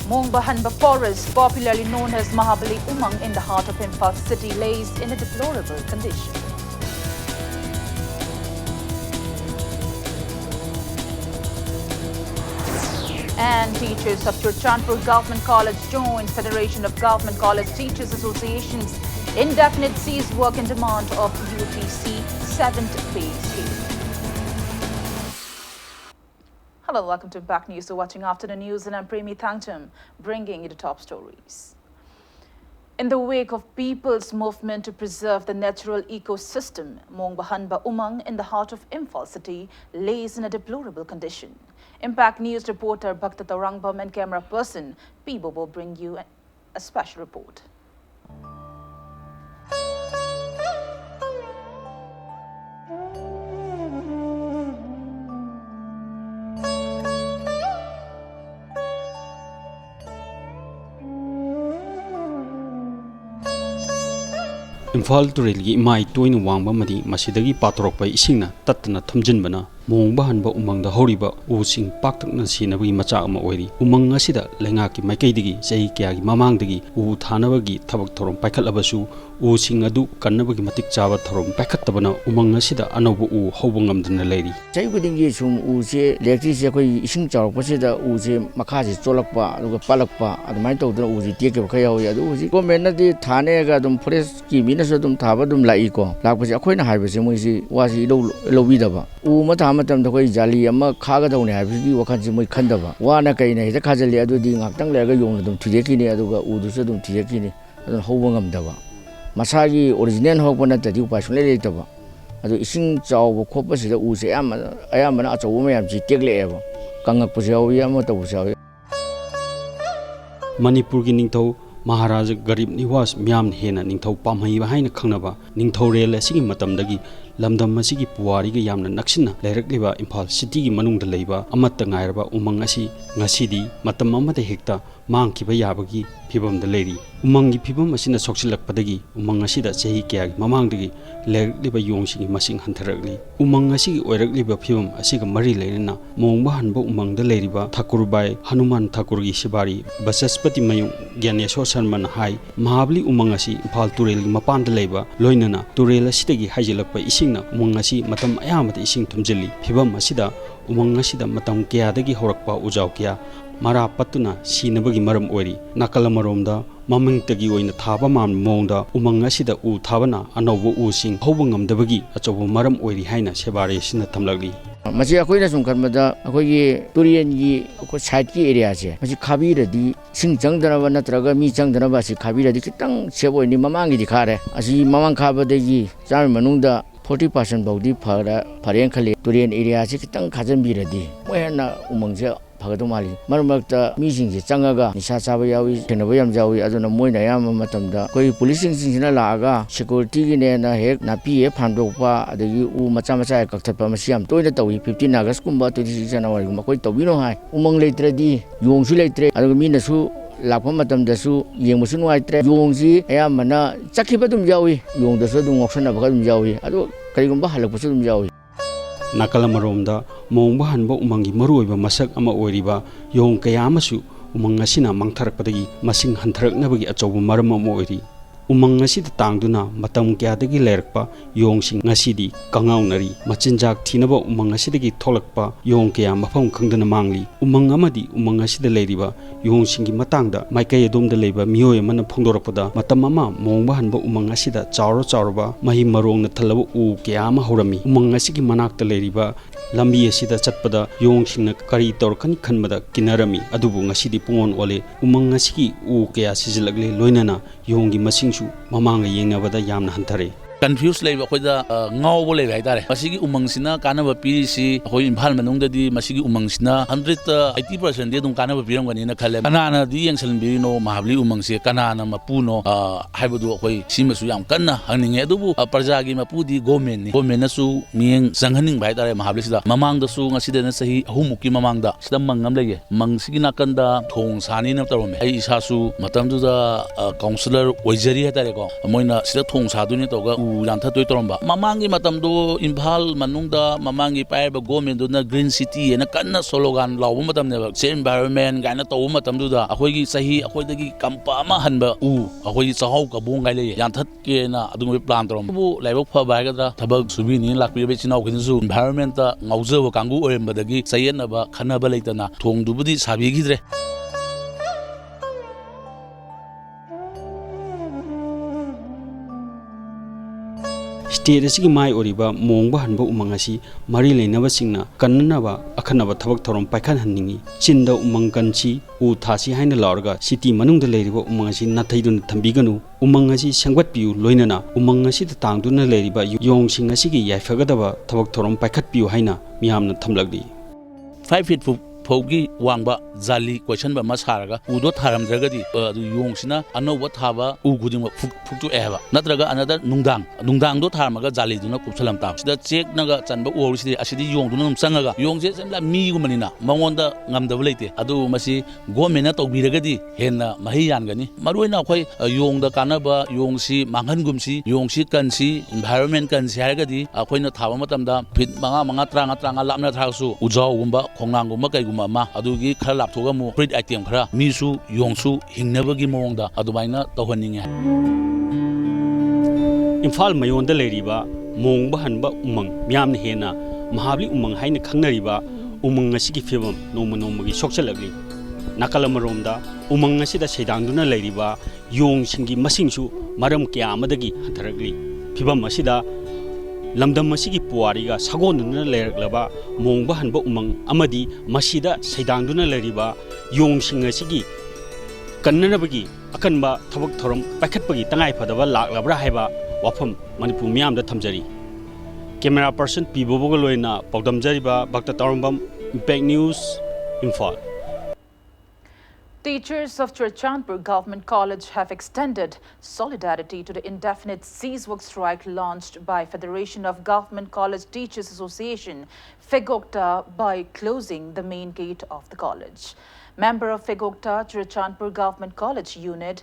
Mongbahanba forest, popularly known as Mahabali Umang in the heart of Imphal city, lays in a deplorable condition. And teachers of Churchandpur Government College joined Federation of Government College Teachers Association's indefinite cease work in demand of UTC 7th pay scale. Hello, welcome to Back News. So watching Afternoon News, and I'm Premi Thangcham, bringing you the top stories. In the wake of people's movement to preserve the natural ecosystem, Mongbahanba Umang in the heart of Imphal city lays in a deplorable condition. Impact News reporter Bhakta Taurangbam and camera person P. Bobo bring you a special report. Imphal Turelgi Imai Toin Wangba Madi Masidagi Patrokpa Isingna Tatana Thumjinbana Mongbahanba Umangda Horiba Using Paktakna Sinabi Machama Oiri Umang Asida Lengaki Makaidigi Sei Kiagi Mamangdagi U Thanabagi Tabak Torom Paikalabasu Using Adu Kanabagi Matik Java Torom Pakatabana Umang Asida Anobu U Hobangam the lady. Jayudingi sum Uze Lectisi Ising Chow Pasida Uze Makazi Tolakpa Palakpa Admaito Uzi Take Kaya Uzi Gomenadi Tanega Dum Preski Minasodum Tabadum Laiko Lapas Aquina Hibis was Lovidaba Umata Matam the way Jali Ama Kagadon Habsi Wakansi Kandava Wana Kaina the Kazali Adu Tang Lega Yong Tidekini Aduga Udusudum Tidekini and Hobangam Dava Masagi original Hopana that you passionate Dava Adu Ising Chow Copas the Uzi I am an Acha woman Jitigli ever Kanga Pusawi Amata Manipur Ningto Maharaja Garib Niwas Miam Hena Ningto Pamai behind a Kanava Ningto Rela singing Matamdagi Lamdam Masigi Puariga Yamna Naksina Directliva Imphal City Manung the Labor Amatangairaba Umangasi Nasidi Matamama de Hecta Mankiba Yabagi Pibam the lady Umangi Pibam Masina Soxilak Padagi Umangasida Sehi Kag Mamangdagi Lerliba Yongsi Masing Hunteragli Umangasi Oregliba Pibam Asiga Mari Lena Mongbahanbo Umang the Ladyba Takurbai Hanuman Takurgi Shibari Basaspati Mayung Gyanesho Sarman Hai Mahabli Umangasi Imphal Turel Mapan the Labor Loinana Turela Sitagi Hajalapa Isingna Umangasi Matam Ayamata Ising Tumjili Pibam Asida Umangasida Matam Kiadagi Horakpa Ujaukia Mara Patuna Sinabagi Maram Ori Nakalamaromda Mamantagi in the Tabaman Monda Umangasida U Tabana Anobu Using Hobangam Dabagi Achobu Maram Ori Haina Sebari Sina Tamlagi Masia Koina Sunkamada Akoye Turian Saki area Masi Kabira di Sing Jangdana Natraga Mi Jangdanabasi Kabira di Kitang Sebo in Mamangi di Kare Asi Mamang Kaba de Jan Manunda 40% Bodi Para Parenkali Turian area Kitang Kazambira di Wena Umangja Pagadumali Marmakta meeting Changaga Nisha Sabayawi Tenabayam Jawi Adona Moina Yama Matamda Koi policing Sina Laga security in a heck Napi Pandopa the U Machamasa Kakapamasiam Toy the Tawi 15 August Kumba 26 January Makoi Tobino High Umang Latre di Yongsu Latre Aluminasu Lapamatam Dasu Yemusun White Yongzi Ayamana Chakibatum Jawi Yong the Sudum Oxana Bakam Jawi Ado Karigumba Halapusum Jawi Nakalamaromda Mongbahanba Umangi Maruiba Masak Ama Oriba Yong Kayamasu Umangasina Mangtarakpadagi Masing Hantarak Nabagi Achobu Marama Moiri Umangasi the Tangduna Matam Kiadagi Lerkpa Yong Sing Nasidi Kangaunari Machinjak Tinaba Umangasidagi Tolakpa Yong Kaya Mapam Kangdana Mangli Umangamadi Umangasi the Ladyba Yong Singi Matangda Maikaya Dom the Labor Mio Mana Pondorapada Matamama Mongbahanba Umangasida Chauraba Mahi Marong Talabu U Kayama Horami Umangasiki Manak the Ladyba Lambi Asida Chatpada Yong Singna Kari Torkani Kanmada Kinarami Adubu Ngasidi Pongon Ole Umangasiki U Kaya Sizilagli Loinana Yongi Masing Mamanga Yenavada Yamna Hantare. Confused labor with the Ngawole Vaidare. Masigi Umangsina, Kanava PDC, Hoi in Palmanunda di Masigi Umangsina, 180% de Kanava Pirangan in a Kalem, Kanana, the Yansalbino, Mahabli Umangsi, Kanana, Mapuno, Hibadu, Simasuyam Kana, Hanging Edu, Parzagi Mapudi, Gomenasu, Ming, Sanganing Vaidare, Mahablisa, Mamang the Su, Asidanasi, Humuki Mamanga, Stamangamle, Mangsigina Kanda, Tong Sanin of the Rome, Isasu, Matamdu the Councillor, Wajari Tarego, Moina, Silatong Sadunitoga. yam tha toi toromba mamangi matamdo imphal manungda mamangi pairba government do na green city ena kanna slogan lawu matam ne se environment gaina to matam du da akhoi gi sahi akhoi dagi kampa ma hanba u akhoi chahau ka bung gai le yan that ke na adung plan torom bu laibok pha ba ga da thabak subi ni lakpi be chinau kin su environment ta ngauze wa kangu orem badagi sayen na ba khana ba leitana thong du budi sabi gidre state asigi mai oriba mongba hanba umang asi mari leinaba singna kannaba akhanaba thabak thorom paikhan hanningi chinda umang kanchi u thasi haina laurga city manungda leiriba umang asi nathaidun thambiganu umang asi sangwat piu loinana umang asi ta tangduna leiriba yong sing asigi yaifagadaba thabak thorom paikhat piu haina miyamna thamlagdi 5 feet Pogi wangba zali question ba masaraga udo tharam dragadi du yongsina anoba thaba u guding fuktu eba natraga another nungdang do tharmaga zali duna kupsalam ta sida check naga chanba urisi asidi yong duna sangaga yongje semla mi gumanina mangonda ngamdaba leite adu masi government na tobiragadi henna mahi yangani maruina khoi yongda kanaba yongsi manghan yongsi kansi environment kansi haragadi akhoina thaba matamda fit manga tranga lamna thasu ujaw gumba khongnang gumba kai mama adugi khara lapthoga mu print item khara misu yongsu hingnabagi mongda adubaina tawhaninge imphal mayonda leiriba mongba hanba umang myamna hena mahabli umang haina khangnariba umang asigi fibam nomagi sokchalagli nakalamromda umang asida seidangduna leiriba yong singi masingsu maram kya amadagi hatharagli fibam asida lamdam masigi puariga sagonuna leiraklaba mongba hanba umang amadi masida seidangduna leiriba yong sing asigi kannanabagi akanba thabak thorom paikhatpagi tangai phadaba laklabra haiba wafam Manipur miyamda thamjari camera person piboboga loina pawdamjariba bakta tarumbam impact news Imphal. Teachers of Churchandpur Government College have extended solidarity to the indefinite cease-work strike launched by Federation of Government College Teachers Association, FEGOCTA, by closing the main gate of the college. Member of FEGOCTA, Churchandpur Government College Unit,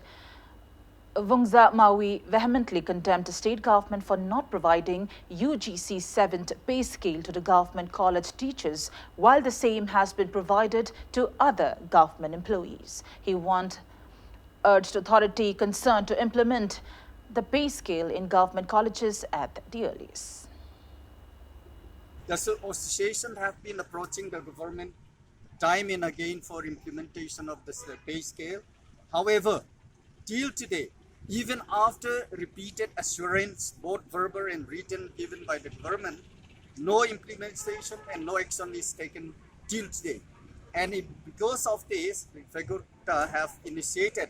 Vungza Maui vehemently condemned the state government for not providing UGC 7th pay scale to the government college teachers, while the same has been provided to other government employees. He urged authority concerned to implement the pay scale in government colleges at the earliest. The association have been approaching the government time and again for implementation of the pay scale. However, till today, even after repeated assurance, both verbal and written, given by the government, no implementation and no action is taken till today. And because of this, the FEGOCTA have initiated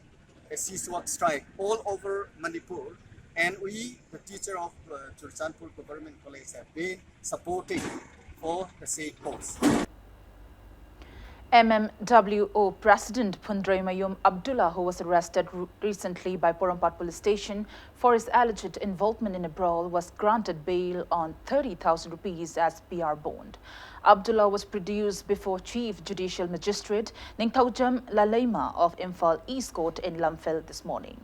a cease-work strike all over Manipur, and we, the teacher of Churchandpur Government College, have been supporting for the said cause. MMWO President Pundraymayum Abdullah, who was arrested recently by Porompat Police Station for his alleged involvement in a brawl, was granted bail on 30,000 rupees as PR bond. Abdullah was produced before Chief Judicial Magistrate Ningthaujam Lalaima of Imphal East Court in Lamphel this morning.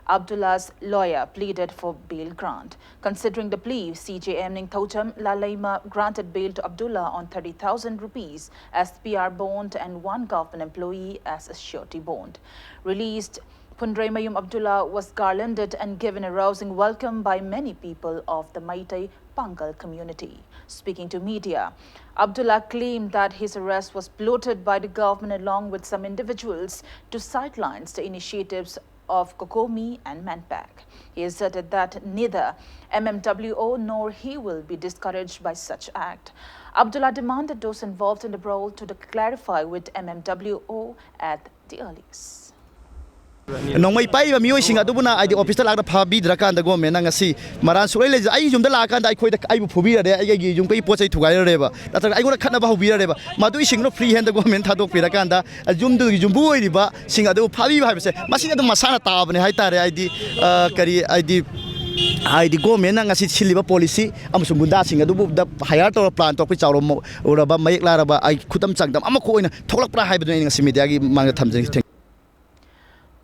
Abdullah's lawyer pleaded for bail grant. Considering the plea, CJM Ningthaujam Lalaima granted bail to Abdullah on 30,000 rupees as PR bond and one government employee as a surety bond. Released, Pundraymayum Abdullah was garlanded and given a rousing welcome by many people of the Maitai Pangal community. Speaking to media, Abdullah claimed that his arrest was plotted by the government along with some individuals to sideline the initiatives of Kokomi and Manpak. He asserted that neither MMWO nor he will be discouraged by such act. Abdullah demanded those involved in the brawl to clarify with MMWO at the earliest. Nongmai pai ba mioi singa dubuna ai office la pha bi dra kan da government na ngasi maran surai le ai jum da la kan da ai khoi da ai bu phubi ra de ai gi jum kai pochai thugai re ba natra ai gona khatna ba hobi ra ba madu sing no free hand da government tha dok pi ra kan da jum du gi jum bu oi ri ba singa du pha bi ba se masina da masana ta ba ne hai ta re ai di kari ai di government na ngasi siliba policy amusum bunda singa du da hire to plan to pi chawro ora ba mayek la ra ba ai khutam changdam ama ko ina thoklak pra hai ba ne ngasi media gi mang thamjeng.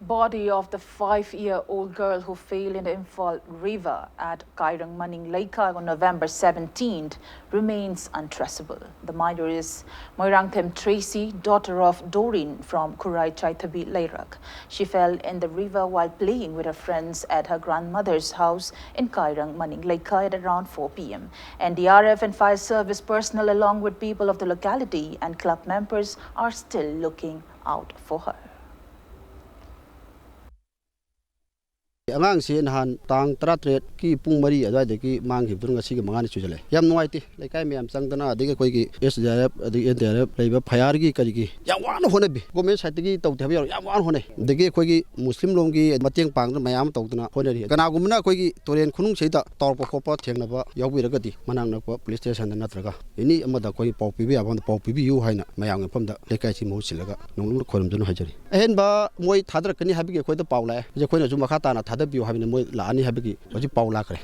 Body of the 5-year-old girl who fell in the Imphal River at Kairang Maning Laika on November 17th remains untraceable. The minor is Moirangthem Tracy, daughter of Doreen from Kurai Chaithabi Lairak. She fell in the river while playing with her friends at her grandmother's house in Kairang Maning Laika at around 4 p.m. NDRF and fire service personnel along with people of the locality and club members are still looking out for her. ꯑꯉꯥꯡꯁꯤ ꯅꯍꯥꯟ ꯇꯥꯡ 13 ꯀꯤ ꯄꯨꯡ 4 ꯑꯗꯨꯋꯥꯏꯗꯒꯤ ꯃꯥꯡꯈꯤꯕꯗꯨꯅ ꯉꯁꯤꯒꯤ 5ꯅꯤ ꯆꯨꯖꯜꯂꯦ ꯌꯥꯝ ꯅꯨꯡꯉꯥꯏꯇꯦ ꯂꯩꯀꯥꯏ ꯃꯌꯥꯝ ꯆꯪꯗꯅ ꯑꯗꯒꯤ ꯑꯩꯈꯣꯏꯒꯤ SDRF ꯑꯗꯒꯤ NDRF ꯂꯩꯕ ꯐꯌꯥꯔꯒꯤ ꯀꯔꯤꯒꯤ ꯌꯥꯝ ꯋꯥꯅ ꯍꯣꯠꯅꯕꯤ ꯒꯣꯔꯃꯦꯟ ꯁꯥꯏꯠꯇꯒꯤ ꯇꯧꯗꯦ ꯍꯥꯏꯕ ꯌꯥꯔꯣꯏ ꯌꯥꯝ ꯋꯥꯅ ꯍꯣꯠꯅꯩ ꯑꯗꯒꯤ ꯑꯩꯈꯣꯏꯒꯤ ꯃꯨꯁꯂꯤꯝ ꯂꯣꯝꯒꯤ ꯃꯇꯦꯡ ꯄꯥꯡꯗꯅ ꯃꯌꯥꯝ ꯇꯧꯗꯅ ꯍꯣꯠꯅꯔꯤ ꯀꯅꯥꯒꯨꯝꯕꯅ ꯑꯩꯈꯣꯏꯒꯤ ꯇꯣꯔꯦꯟ ꯈꯨꯅꯨꯡꯁꯤꯗ ꯇꯧꯔꯛꯄ ꯈꯣꯠꯄ ꯊꯦꯡꯅꯕ ꯌꯥꯎꯕꯤꯔꯒꯗꯤ ꯃꯅꯥꯛ ꯅꯛꯄ ꯄꯨꯂꯤꯁ ꯁ꯭ꯇꯦꯁꯟꯗ ꯅꯠꯇ꯭ꯔꯒ ꯑꯦꯅꯤ ꯑꯃꯗ ꯑꯩꯈꯣꯏ ꯄꯥꯎ ꯄꯤꯕ ꯌꯥꯕ ꯄꯥꯎ ꯄꯤꯕꯤꯌꯨ ꯍꯥꯏꯅ ꯃꯌꯥꯝꯒꯤ ꯃꯐꯝꯗ ꯂꯩꯀꯥꯏꯁꯤ ꯃꯍꯨꯠ ꯁꯤꯜꯂꯒ ꯅꯣꯡꯂꯨꯛꯅ ꯈꯣꯏꯔꯝꯗꯨꯅ ꯍꯥꯏꯖꯔꯤ ꯑꯍꯦꯟꯕ ꯃꯣꯏ ꯊꯥꯗꯔꯛꯀꯅꯤ ꯍꯥꯏꯕꯒꯤ ꯑꯩꯈꯣꯏꯗ ꯄꯥꯎ ꯂꯥꯛꯑꯦ ꯑꯩꯈꯣꯏꯅꯁꯨ ꯃꯈꯥ ꯇꯥꯅ ꯊꯥꯗꯕꯤꯌꯨ ꯍꯥꯏꯕꯅꯤ ꯃꯣꯏ ꯂꯥꯛꯑꯅꯤ ꯍꯥꯏꯕꯒꯤ ꯍꯧꯖꯤꯛ ꯄꯥꯎ ꯂꯥꯛꯈ꯭ꯔꯦ.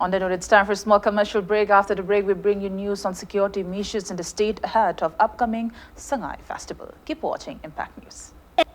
On that note, it's time for a small commercial break. After the break, we bring you news on security measures in the state ahead of upcoming Sangai Festival. Keep watching Impact News.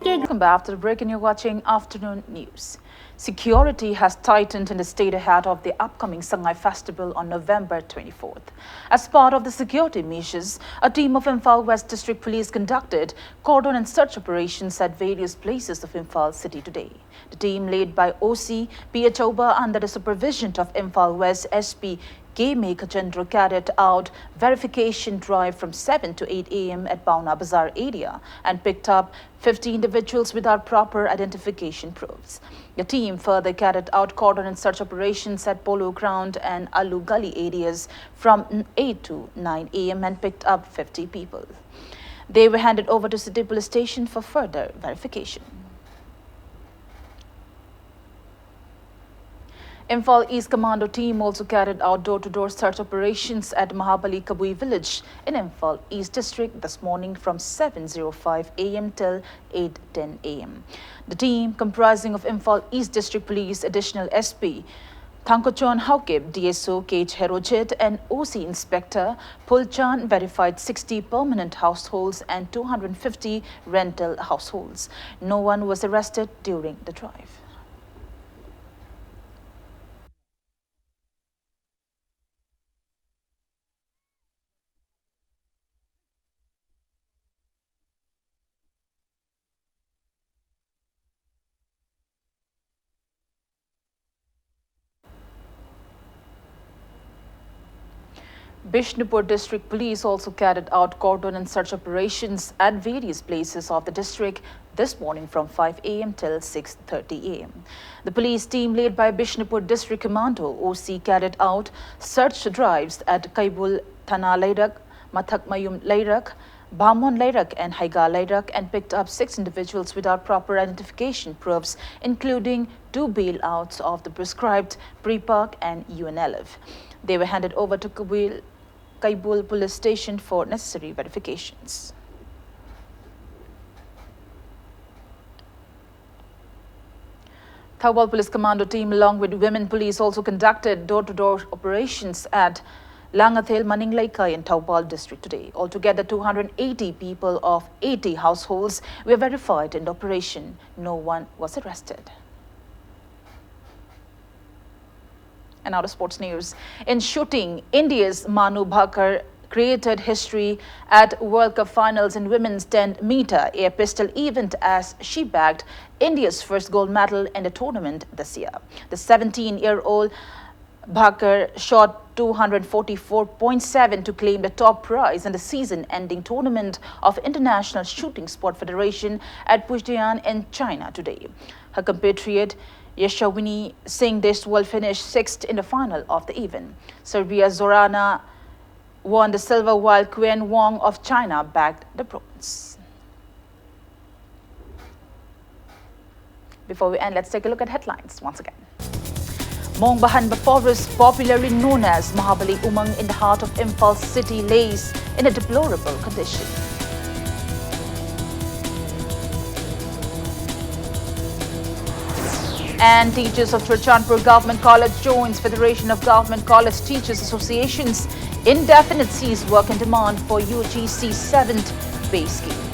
Welcome back after the break and you're watching Afternoon News. Security has tightened in the state ahead of the upcoming Sangai Festival on November 24th. As part of the security measures, a team of Imphal West District Police conducted cordon and search operations at various places of Imphal city today. The team led by OC P. Choba under the supervision of Imphal West SP Game Kachandra carried out verification drive from 7 to 8 a.m. at Bauna Bazaar area and picked up 50 individuals without proper identification proofs. The team further carried out cordon and search operations at Polo Ground and Alu Gully areas from 8 to 9 a.m. and picked up 50 people. They were handed over to City Police Station for further verification. Imphal East Commando team also carried out door-to-door search operations at Mahabali Kabui village in Imphal East District this morning from 7:05 a.m. till 8:10 a.m. The team, comprising of Imphal East District Police Additional SP Thankochon Haukib, DSO Kage Herojit and OC Inspector Pulchan verified 60 permanent households and 250 rental households. No one was arrested during the drive. Bishnupur District Police also carried out cordon and search operations at various places of the district this morning from 5 a.m. till 6:30 a.m. The police team led by Bishnupur District Commando OC carried out search drives at Kaibul Thana Lairak, Mathak Mayum Lairak, Bamon Lairak and Haiga Lairak and picked up 6 individuals without proper identification proofs, including 2 bailouts of the prescribed pre-park and UNLF. They were handed over to Kaibul Police Station for necessary verifications. Thawal Police Commando team along with women police also conducted door-to-door operations at Langathel Maninglaikai in Taupal district today. Altogether, 280 people of 80 households were verified in the operation. No one was arrested. And now to sports news. In shooting, India's Manu Bhaker created history at World Cup finals in women's 10-meter air pistol event as she bagged India's first gold medal in the tournament this year. The 17-year-old Bhaker shot 244.7 to claim the top prize in the season-ending tournament of International Shooting Sport Federation at Pujian in China today. Her compatriot Yashawini Singh Deswal finished 6th in the final of the event. Serbia's Zorana won the silver while Quen Wong of China bagged the bronze. Before we end, let's take a look at headlines once again. Mongbahanba Forest, popularly known as Mahabali Umang in the heart of Imphal city, lays in a deplorable condition. And teachers of Churchandpur Government College joins Federation of Government College Teachers Associations indefinite cease work and demand for UGC 7th pay scheme.